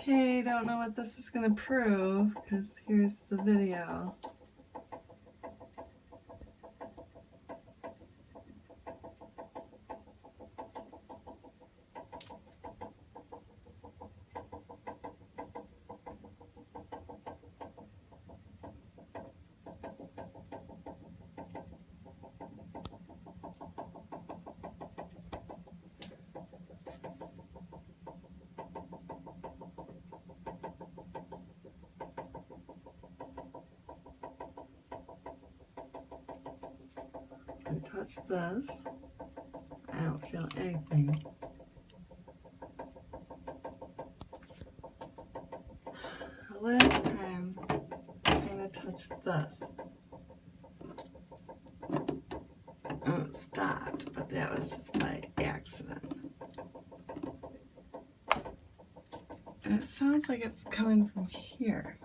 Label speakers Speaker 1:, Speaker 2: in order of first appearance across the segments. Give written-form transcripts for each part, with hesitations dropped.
Speaker 1: Okay, don't know what this is going to prove, because here's the video. I touch this. I don't feel anything. The last time, I kind of touched this. And it stopped, but that was just by accident. And it sounds like it's coming from here.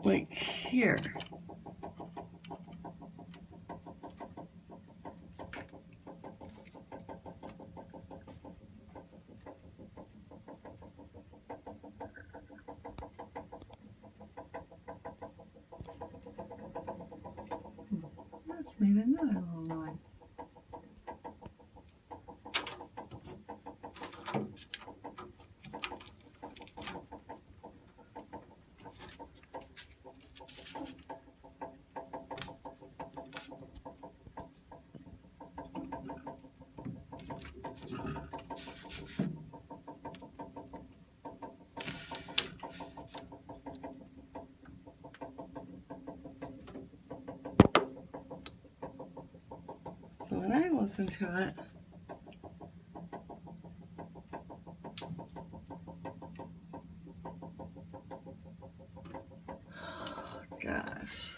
Speaker 1: Like here. That's made another little noise. So when I listen to it, gosh.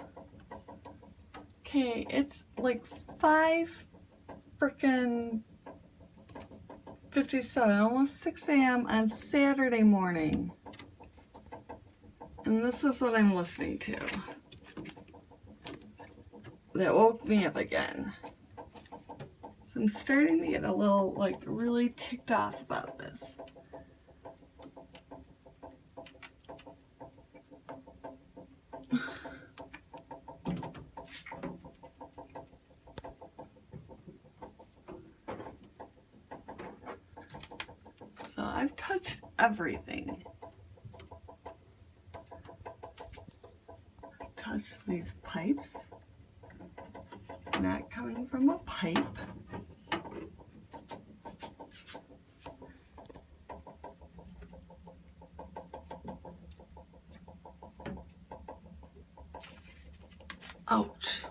Speaker 1: Okay, it's like 5:57, almost 6 a.m. on Saturday morning. And this is what I'm listening to. That woke me up again. So I'm starting to get a little, like, really ticked off about this. So I've touched everything. I've touched these pipes. It's not coming from a pipe. Ouch.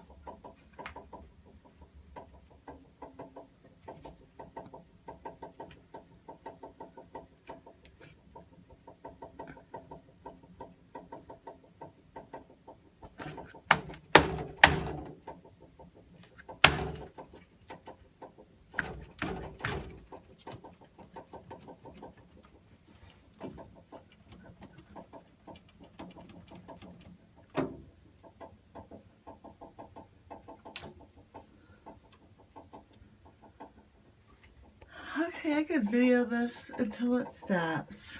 Speaker 1: Okay, I could video this until it stops,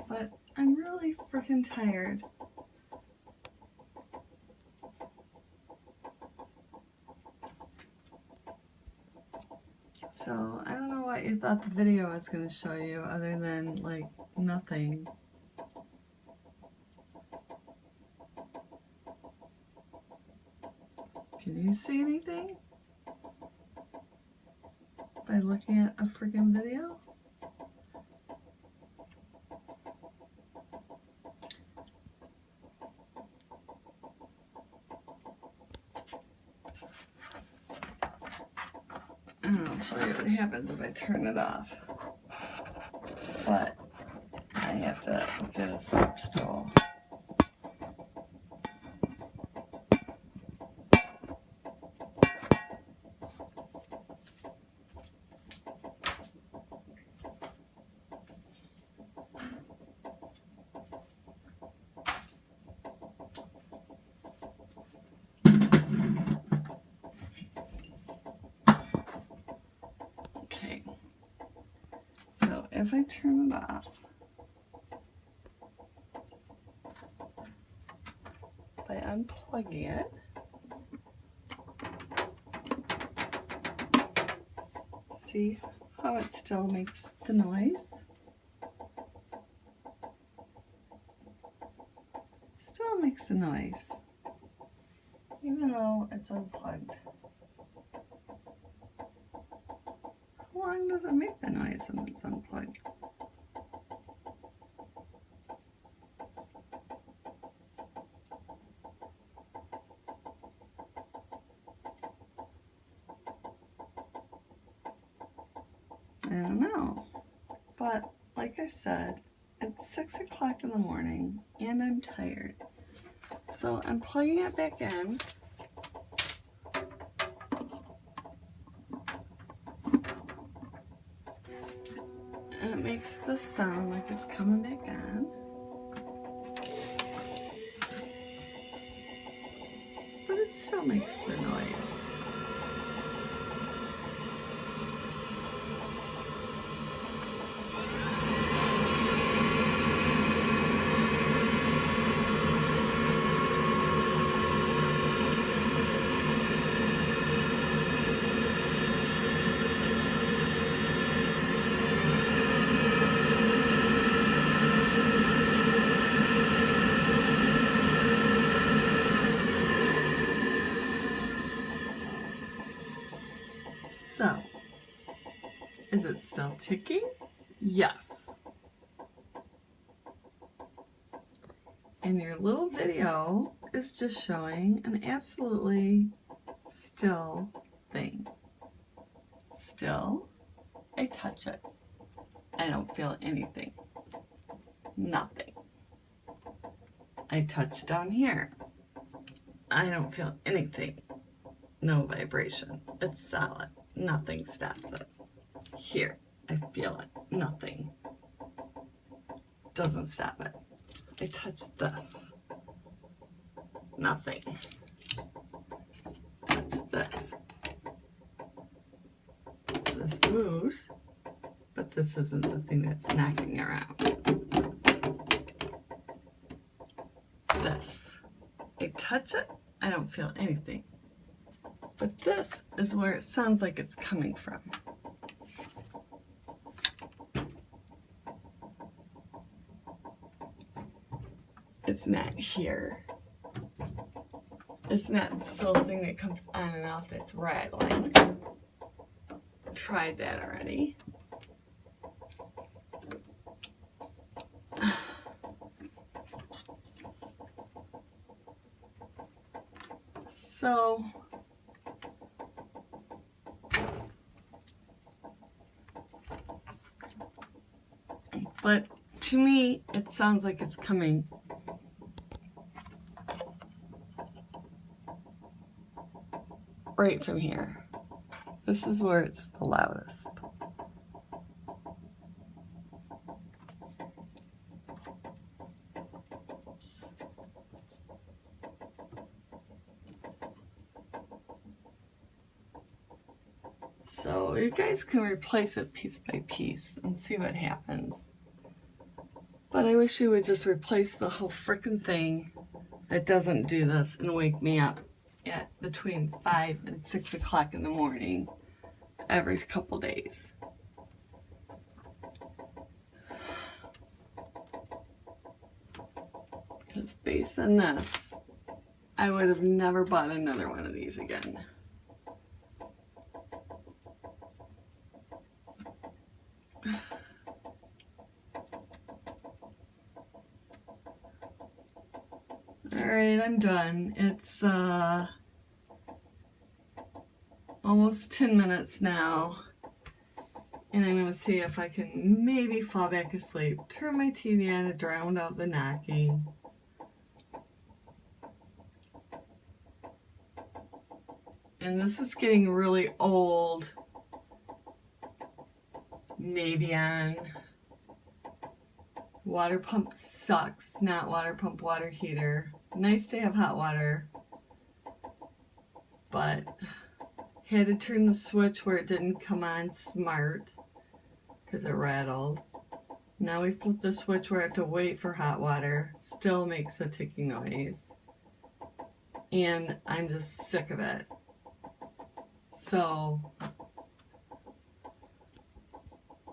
Speaker 1: but I'm really freaking tired. So I don't know what you thought the video was going to show you other than like nothing. Can you see anything by looking at a freaking video? And I'll show you what happens if I turn it off. But I have to get a step stool. if I turn it off by unplugging it, see how it still makes the noise? Still makes a noise, even though it's unplugged. How long does it make the noise when it's unplugged? I don't know, but like I said, it's 6 o'clock in the morning and I'm tired. So I'm plugging it back in. And it makes the sound like it's coming back on. But it still makes the noise. So, is it still ticking? Yes. And your little video is just showing an absolutely still thing. Still, I touch it. I don't feel anything. Nothing. I touch down here. I don't feel anything. No vibration. It's solid. Nothing stops it. Here, I feel it. Nothing. Doesn't stop it. I touch this. Nothing. Touch this. This moves, but this isn't the thing that's knocking around. This. I touch it, I don't feel anything. But this is where it sounds like it's coming from. It's not here. It's not this little thing that comes on and off that's rattling. Tried that already. So, but to me, it sounds like it's coming right from here. This is where it's the loudest. So you guys can replace it piece by piece and see what happens. But I wish you would just replace the whole frickin' thing that doesn't do this and wake me up at between 5 and 6 o'clock in the morning every couple days. Because based on this, I would have never bought another one of these again. Alright, I'm done. It's almost 10 minutes now. And I'm going to see if I can maybe fall back asleep. Turn my TV on to drown out the knocking. And this is getting really old. Navion. Water pump sucks. Not water pump, water heater. Nice to have hot water. But had to turn the switch where it didn't come on smart. because it rattled. Now we flipped the switch where I have to wait for hot water. Still makes a ticking noise. And I'm just sick of it. So,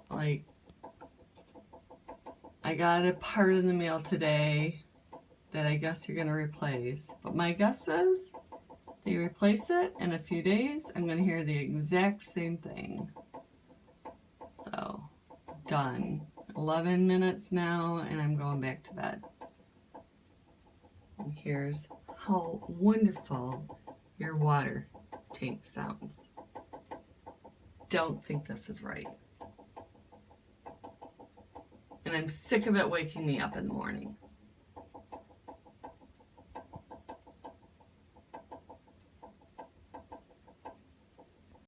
Speaker 1: like, I got a part in the mail today that I guess you're going to replace. But my guess is they replace it in a few days. I'm going to hear the exact same thing. So, done. 11 minutes now, and I'm going back to bed. And here's how wonderful your water tank sounds. Don't think this is right. And I'm sick of it waking me up in the morning.